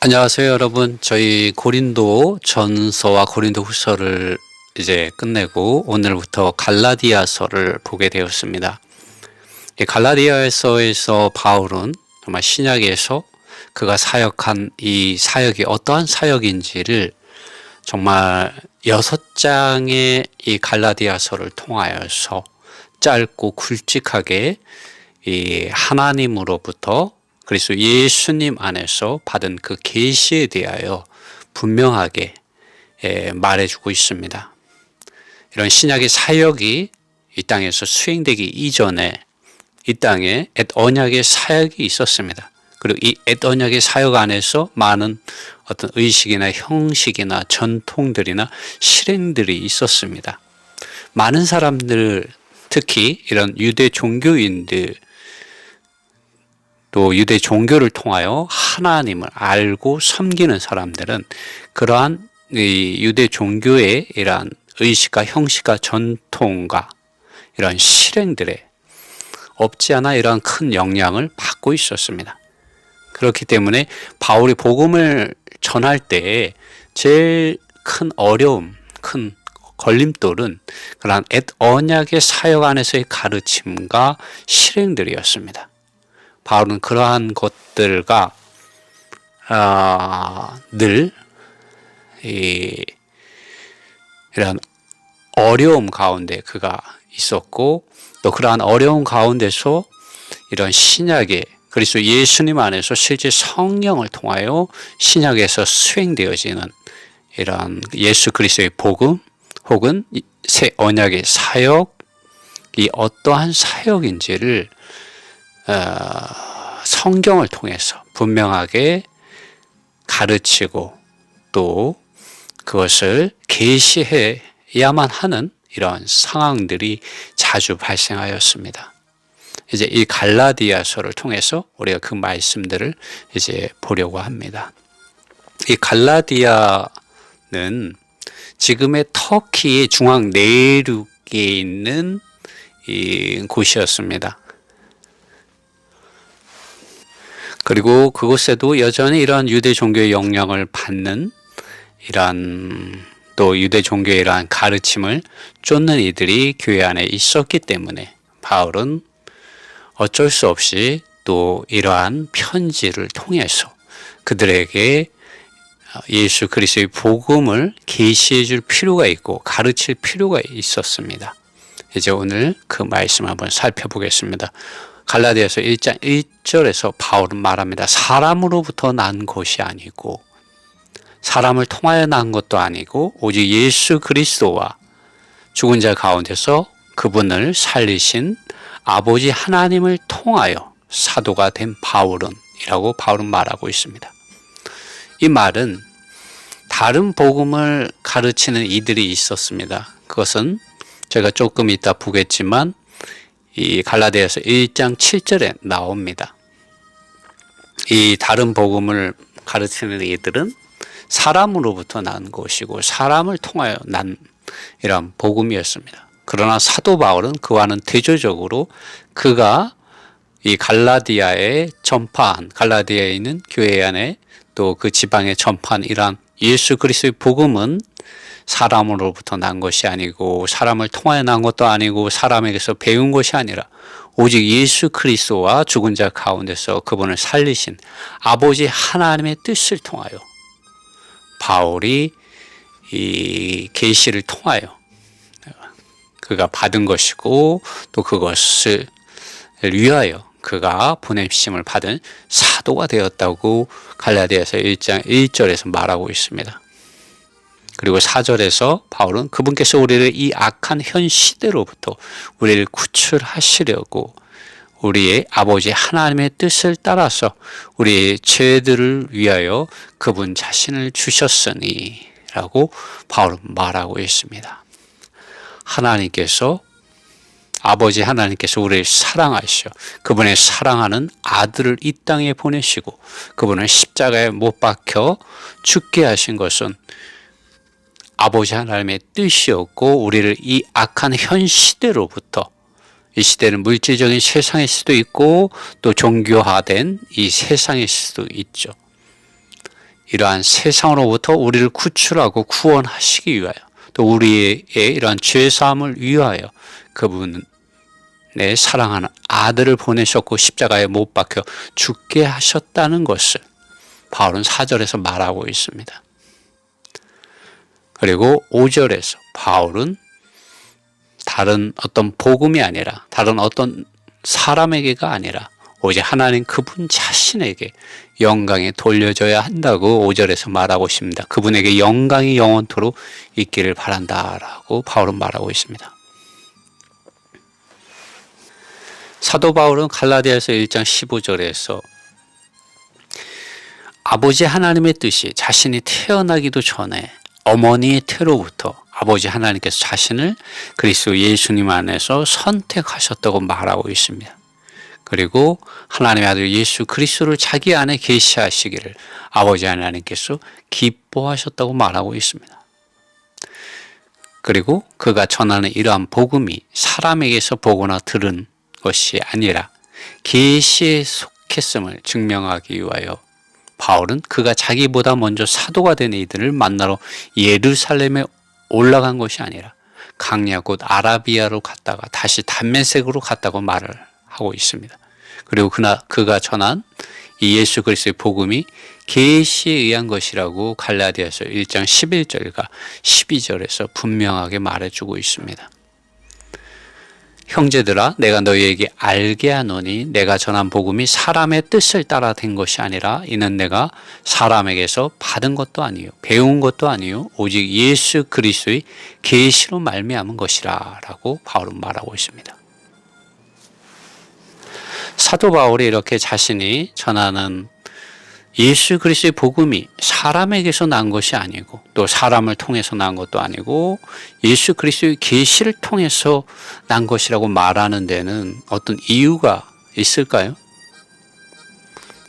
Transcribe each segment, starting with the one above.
안녕하세요, 여러분. 저희 고린도 전서와 고린도 후서를 이제 끝내고 오늘부터 갈라디아서를 보게 되었습니다. 이 갈라디아서에서 바울은 정말 신약에서 그가 사역한 이 사역이 어떠한 사역인지를 정말 6장의 이 갈라디아서를 통하여서 짧고 굵직하게 이 하나님으로부터 그리스도 예수님 안에서 받은 그 계시에 대하여 분명하게 말해주고 있습니다. 이런 신약의 사역이 이 땅에서 수행되기 이전에 이 땅에 옛 언약의 사역이 있었습니다. 그리고 이 옛 언약의 사역 안에서 많은 어떤 의식이나 형식이나 전통들이나 실행들이 있었습니다. 많은 사람들, 특히 이런 유대 종교인들, 또 유대 종교를 통하여 하나님을 알고 섬기는 사람들은 그러한 이 유대 종교의 이러한 의식과 형식과 전통과 이런 실행들에 없지 않아 이러한 큰 영향을 받고 있었습니다. 그렇기 때문에 바울이 복음을 전할 때에 제일 큰 어려움, 큰 걸림돌은 그러한 옛 언약의 사역 안에서의 가르침과 실행들이었습니다. 바울은 그러한 것들과 늘 이런 어려움 가운데 그가 있었고, 또 그러한 어려움 가운데서 이런 신약의 그리스도 예수님 안에서 실제 성령을 통하여 신약에서 수행되어지는 이런 예수 그리스도의 복음 혹은 새 언약의 사역이 어떠한 사역인지를 성경을 통해서 분명하게 가르치고 또 그것을 계시해야만 하는 이런 상황들이 자주 발생하였습니다. 이제 이 갈라디아서를 통해서 우리가 그 말씀들을 이제 보려고 합니다. 이 갈라디아는 지금의 터키의 중앙 내륙에 있는 이 곳이었습니다. 그리고 그곳에도 여전히 이러한 유대 종교의 영향을 받는 이러한 또 유대 종교의 이러한 가르침을 쫓는 이들이 교회 안에 있었기 때문에 바울은 어쩔 수 없이 또 이러한 편지를 통해서 그들에게 예수 그리스도의 복음을 계시해 줄 필요가 있고 가르칠 필요가 있었습니다. 이제 오늘 그 말씀 한번 살펴보겠습니다. 갈라디아서 1장 1절에서 바울은 말합니다. 사람으로부터 난 것이 아니고 사람을 통하여 난 것도 아니고 오직 예수 그리스도와 죽은 자 가운데서 그분을 살리신 아버지 하나님을 통하여 사도가 된 바울은 이라고 바울은 말하고 있습니다. 이 말은 다른 복음을 가르치는 이들이 있었습니다. 그것은 제가 조금 이따 보겠지만 이 갈라디아서 1장 7절에 나옵니다. 이 다른 복음을 가르치는 이들은 사람으로부터 난 것이고 사람을 통하여 난 이런 복음이었습니다. 그러나 사도 바울은 그와는 대조적으로 그가 이 갈라디아에 전파한 갈라디아에 있는 교회 안에 또 그 지방에 전파한 이러한 예수 그리스도의 복음은 사람으로부터 난 것이 아니고 사람을 통하여 난 것도 아니고 사람에게서 배운 것이 아니라 오직 예수 그리스도와 죽은 자 가운데서 그분을 살리신 아버지 하나님의 뜻을 통하여 바울이 이 계시를 통하여 그가 받은 것이고 또 그것을 위하여 그가 보내심을 받은 사도가 되었다고 갈라디아서 1장 1절에서 말하고 있습니다. 그리고 4절에서 바울은 그분께서 우리를 이 악한 현 시대로부터 우리를 구출하시려고 우리의 아버지 하나님의 뜻을 따라서 우리의 죄들을 위하여 그분 자신을 주셨으니 라고 바울은 말하고 있습니다. 하나님께서 아버지 하나님께서 우리를 사랑하시어 그분의 사랑하는 아들을 이 땅에 보내시고 그분을 십자가에 못 박혀 죽게 하신 것은 아버지 하나님의 뜻이었고 우리를 이 악한 현 시대로부터 이 시대는 물질적인 세상일 수도 있고 또 종교화된 이 세상일 수도 있죠. 이러한 세상으로부터 우리를 구출하고 구원하시기 위하여, 또 우리의 이러한 죄사함을 위하여 그분의 사랑하는 아들을 보내셨고 십자가에 못 박혀 죽게 하셨다는 것을 바울은 4절에서 말하고 있습니다. 그리고 5절에서 바울은 다른 어떤 복음이 아니라, 다른 어떤 사람에게가 아니라 오직 하나님 그분 자신에게 영광이 돌려져야 한다고 5절에서 말하고 있습니다. 그분에게 영광이 영원토록 있기를 바란다라고 바울은 말하고 있습니다. 사도 바울은 갈라디아서 1장 15절에서 아버지 하나님의 뜻이 자신이 태어나기도 전에 어머니의 태로부터 아버지 하나님께서 자신을 그리스도 예수님 안에서 선택하셨다고 말하고 있습니다. 그리고 하나님의 아들 예수 그리스도를 자기 안에 계시하시기를 아버지 하나님께서 기뻐하셨다고 말하고 있습니다. 그리고 그가 전하는 이러한 복음이 사람에게서 보거나 들은 것이 아니라 계시에 속했음을 증명하기 위하여 바울은 그가 자기보다 먼저 사도가 된 이들을 만나러 예루살렘에 올라간 것이 아니라 강야 곧 아라비아로 갔다가 다시 담메색으로 갔다고 말을 하고 있습니다. 그리고 그가 전한 이 예수 그리스도의 복음이 계시에 의한 것이라고 갈라디아서 1장 11절과 12절에서 분명하게 말해주고 있습니다. 형제들아 내가 너희에게 알게 하노니 내가 전한 복음이 사람의 뜻을 따라 된 것이 아니라 이는 내가 사람에게서 받은 것도 아니요 배운 것도 아니요 오직 예수 그리스도의 계시로 말미암은 것이라 라고 바울은 말하고 있습니다. 사도 바울이 이렇게 자신이 전하는 예수 그리스도의 복음이 사람에게서 난 것이 아니고 또 사람을 통해서 난 것도 아니고 예수 그리스도의 계시를 통해서 난 것이라고 말하는 데는 어떤 이유가 있을까요?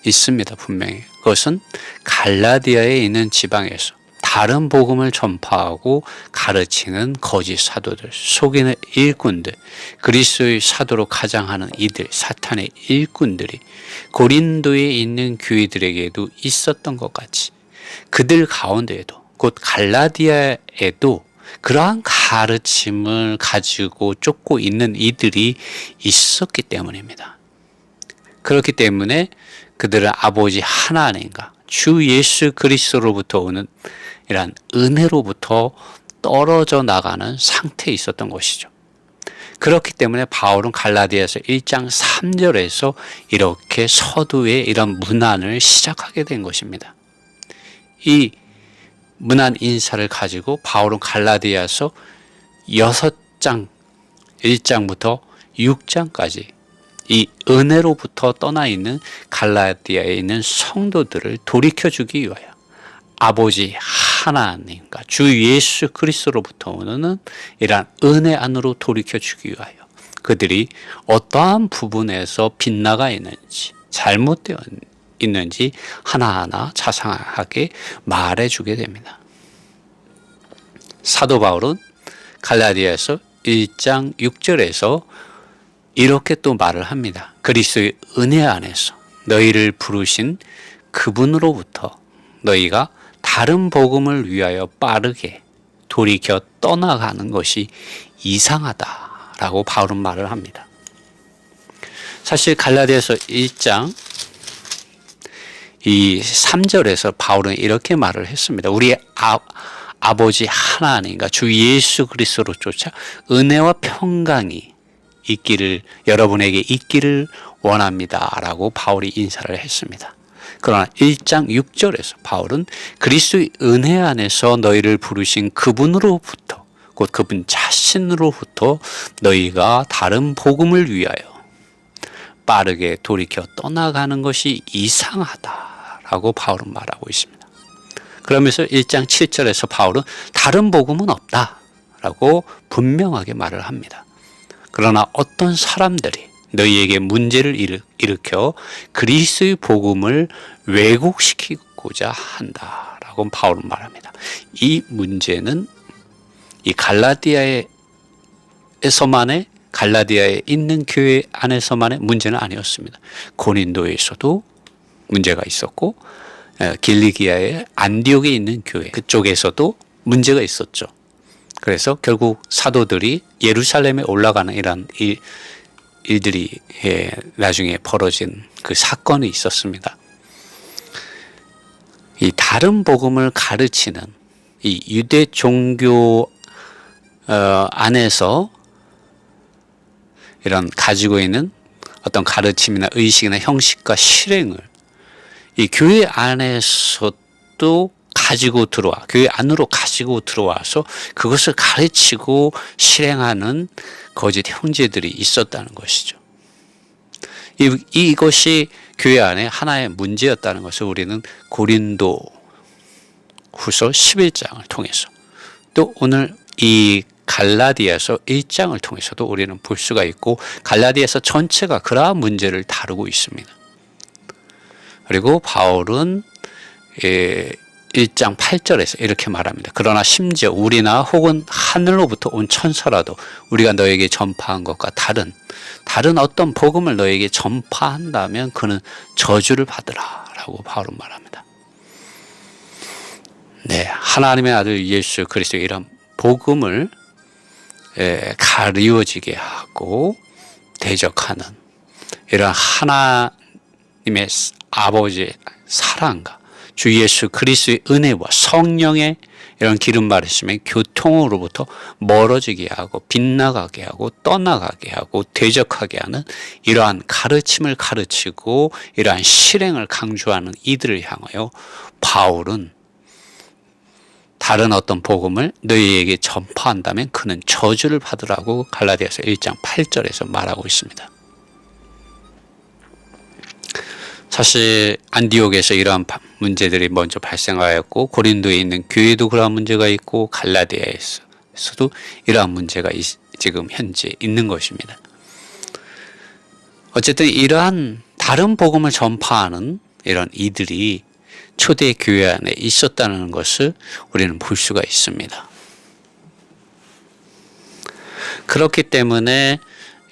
있습니다. 분명히. 그것은 갈라디아에 있는 지방에서 다른 복음을 전파하고 가르치는 거짓 사도들, 속이는 일꾼들, 그리스도의 사도로 가장하는 이들, 사탄의 일꾼들이 고린도에 있는 교회들에게도 있었던 것 같이 그들 가운데에도 곧 갈라디아에도 그러한 가르침을 가지고 쫓고 있는 이들이 있었기 때문입니다. 그렇기 때문에 그들은 아버지 하나님과 주 예수 그리스도로부터 오는 이러한 은혜로부터 떨어져 나가는 상태에 있었던 것이죠. 그렇기 때문에 바울은 갈라디아서 1장 3절에서 이렇게 서두에 이런 문안을 시작하게 된 것입니다. 이 문안 인사를 가지고 바울은 갈라디아서 6장 1장부터 6장까지 이 은혜로부터 떠나 있는 갈라디아에 있는 성도들을 돌이켜주기 위하여 아버지 하나님과 주 예수 그리스도로부터 오는 이러한 은혜 안으로 돌이켜주기 위하여 그들이 어떠한 부분에서 빗나가 있는지 잘못되어 있는지 하나하나 자상하게 말해주게 됩니다. 사도 바울은 갈라디아서 1장 6절에서 이렇게 또 말을 합니다. 그리스도의 은혜 안에서 너희를 부르신 그분으로부터 너희가 다른 복음을 위하여 빠르게 돌이켜 떠나가는 것이 이상하다라고 바울은 말을 합니다. 사실 갈라디아서 1장 이 3절에서 바울은 이렇게 말을 했습니다. 우리의 아버지 하나님과 주 예수 그리스도로 쫓아 은혜와 평강이 있기를 여러분에게 있기를 원합니다라고 바울이 인사를 했습니다. 그러나 1장 6절에서 바울은 그리스도의 은혜 안에서 너희를 부르신 그분으로부터 곧 그분 자신으로부터 너희가 다른 복음을 위하여 빠르게 돌이켜 떠나가는 것이 이상하다라고 바울은 말하고 있습니다. 그러면서 1장 7절에서 바울은 다른 복음은 없다라고 분명하게 말을 합니다. 그러나 어떤 사람들이 너희에게 문제를 일으켜 그리스도의 복음을 왜곡시키고자 한다라고 바울은 말합니다. 이 문제는 이 갈라디아에 있는 교회 안에서만의 문제는 아니었습니다. 고린도에서도 문제가 있었고 길리기아의 안디옥에 있는 교회 그쪽에서도 문제가 있었죠. 그래서 결국 사도들이 예루살렘에 올라가는 이런 일들이 나중에 벌어진 그 사건이 있었습니다. 이 다른 복음을 가르치는 이 유대 종교 안에서 이런 가지고 있는 어떤 가르침이나 의식이나 형식과 실행을 이 교회 안에서도 가지고 들어와 교회 안으로 가지고 들어와서 그것을 가르치고 실행하는 거짓 형제들이 있었다는 것이죠. 이것이 교회 안에 하나의 문제였다는 것을 우리는 고린도 후서 11장을 통해서 또 오늘 이 갈라디아서 1장을 통해서도 우리는 볼 수가 있고 갈라디아서 전체가 그러한 문제를 다루고 있습니다. 그리고 바울은 1장 8절에서 이렇게 말합니다. 그러나 심지어 우리나 혹은 하늘로부터 온 천사라도 우리가 너에게 전파한 것과 다른 어떤 복음을 너에게 전파한다면 그는 저주를 받으라 라고 바울은 말합니다. 네, 하나님의 아들 예수 그리스도의 이런 복음을 가리워지게 하고 대적하는 이런 하나님의 아버지의 사랑과 주 예수 그리스도의 은혜와 성령의 이런 기름 바르심의 교통으로부터 멀어지게 하고 빗나가게 하고 떠나가게 하고 대적하게 하는 이러한 가르침을 가르치고 이러한 실행을 강조하는 이들을 향하여 바울은 다른 어떤 복음을 너희에게 전파한다면 그는 저주를 받으라고 갈라디아서 1장 8절에서 말하고 있습니다. 사실 안디옥에서 이러한 문제들이 먼저 발생하였고 고린도에 있는 교회도 그러한 문제가 있고 갈라디아에서도 이러한 문제가 지금 현재 있는 것입니다. 어쨌든 이러한 다른 복음을 전파하는 이런 이들이 초대 교회 안에 있었다는 것을 우리는 볼 수가 있습니다. 그렇기 때문에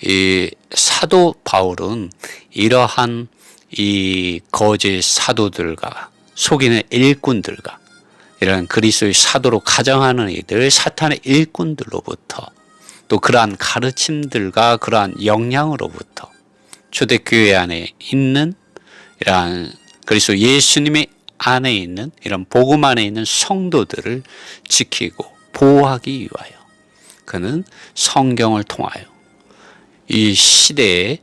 이 사도 바울은 이러한 이 거짓 사도들과 속이는 일꾼들과 이런 그리스도의 사도로 가정하는 이들 사탄의 일꾼들로부터 또 그러한 가르침들과 그러한 영향으로부터 초대교회 안에 있는 이러한 그리스도 예수님의 안에 있는 이런 복음 안에 있는 성도들을 지키고 보호하기 위하여 그는 성경을 통하여 이 시대에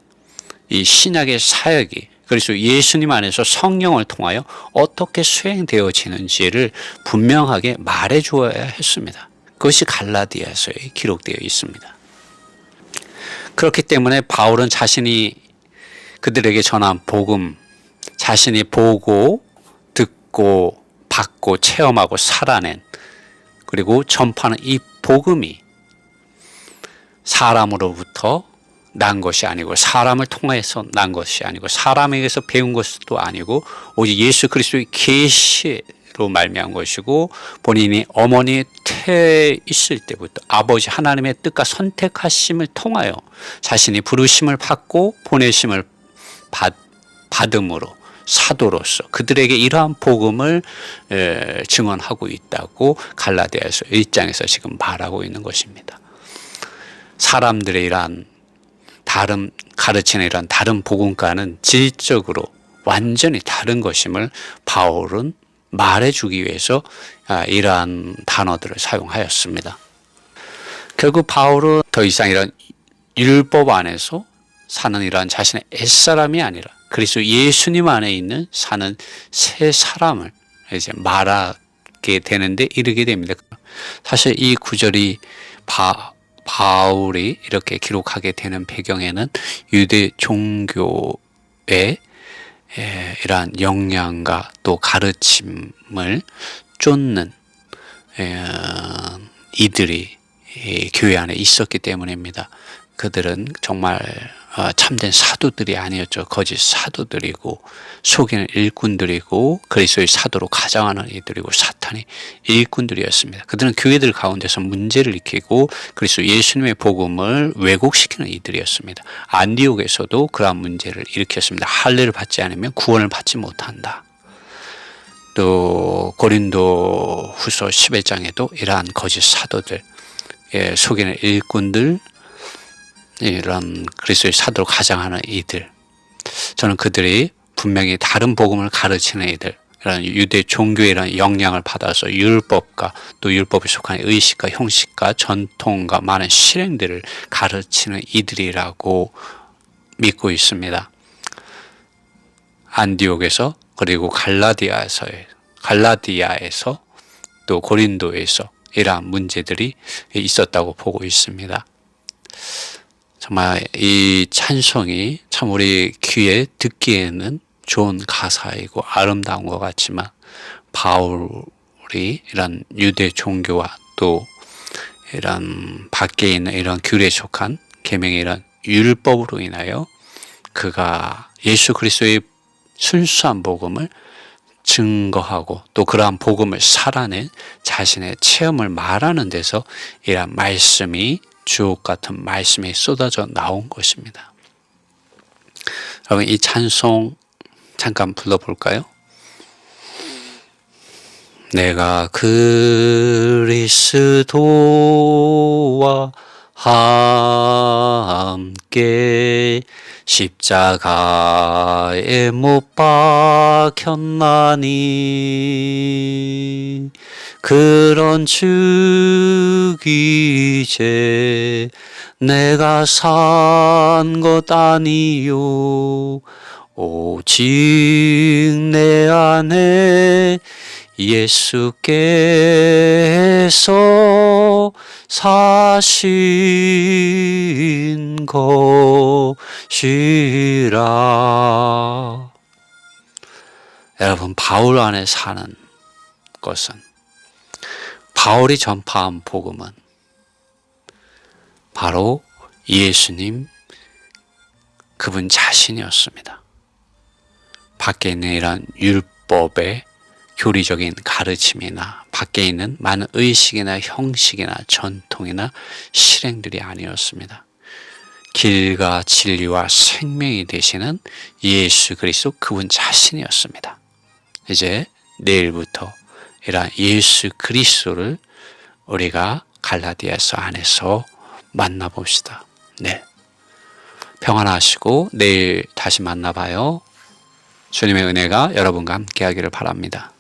이 신약의 사역이 그래서 예수님 안에서 성령을 통하여 어떻게 수행되어지는지를 분명하게 말해 주어야 했습니다. 그것이 갈라디아서에 기록되어 있습니다. 그렇기 때문에 바울은 자신이 그들에게 전한 복음, 자신이 보고 듣고 받고 체험하고 살아낸 그리고 전파하는 이 복음이 사람으로부터 난 것이 아니고 사람을 통해서 난 것이 아니고 사람에게서 배운 것도 아니고 오직 예수 그리스도의 계시로 말미암은 것이고 본인이 어머니의 태에 있을 때부터 아버지 하나님의 뜻과 선택하심을 통하여 자신이 부르심을 받고 보내심을 받음으로 사도로서 그들에게 이러한 복음을 증언하고 있다고 갈라디아서 1장에서 지금 말하고 있는 것입니다. 사람들의 이러한 다른 가르치는 이런 다른 복음과는 질적으로 완전히 다른 것임을 바울은 말해주기 위해서 이러한 단어들을 사용하였습니다. 결국 바울은 더 이상 이런 율법 안에서 사는 이러한 자신의 옛사람이 아니라 그리스도 예수님 안에 있는 사는 새 사람을 이제 말하게 되는데 이르게 됩니다. 사실 이 구절이 바울이 이렇게 기록하게 되는 배경에는 유대 종교의 이러한 영향과 또 가르침을 쫓는 이들이 교회 안에 있었기 때문입니다. 그들은 정말 참된 사도들이 아니었죠. 거짓 사도들이고 속이는 일꾼들이고 그리스도의 사도로 가장하는 이들이고 사탄의 일꾼들이었습니다. 그들은 교회들 가운데서 문제를 일으키고 그리스도 예수님의 복음을 왜곡시키는 이들이었습니다. 안디옥에서도 그러한 문제를 일으켰습니다. 할례를 받지 않으면 구원을 받지 못한다. 또 고린도 후서 11장에도 이러한 거짓 사도들, 속이는 일꾼들, 이런 그리스도의 사도로 가장하는 이들, 저는 그들이 분명히 다른 복음을 가르치는 이들, 이런 유대 종교의 이런 영향을 받아서 율법과 또 율법에 속한 의식과 형식과 전통과 많은 실행들을 가르치는 이들이라고 믿고 있습니다. 안디옥에서 그리고 갈라디아에서 또 고린도에서 이러한 문제들이 있었다고 보고 있습니다. 정말 이 찬송이 참 우리 귀에 듣기에는 좋은 가사이고 아름다운 것 같지만, 바울이 이런 유대 종교와 또 이런 밖에 있는 이런 규례에 속한 계명의 이런 율법으로 인하여 그가 예수 그리스도의 순수한 복음을 증거하고 또 그러한 복음을 살아낸 자신의 체험을 말하는 데서 이러한 말씀이, 주옥 같은 말씀이 쏟아져 나온 것입니다. 여러분, 이 찬송 잠깐 불러볼까요? 내가 그리스도와 함께 십자가에 못 박혔나니 그런즉 이제 내가 산 것 아니요 오직 내 안에 예수께서 사신 것이라. 여러분, 바울 안에 사는 것은, 바울이 전파한 복음은 바로 예수님 그분 자신이었습니다. 밖에 있는 이런 율법의 교리적인 가르침이나 밖에 있는 많은 의식이나 형식이나 전통이나 실행들이 아니었습니다. 길과 진리와 생명이 되시는 예수 그리스도 그분 자신이었습니다. 이제 내일부터 이런 예수 그리스도를 우리가 갈라디아서 안에서 만나봅시다. 네, 평안하시고 내일 다시 만나봐요. 주님의 은혜가 여러분과 함께 하기를 바랍니다.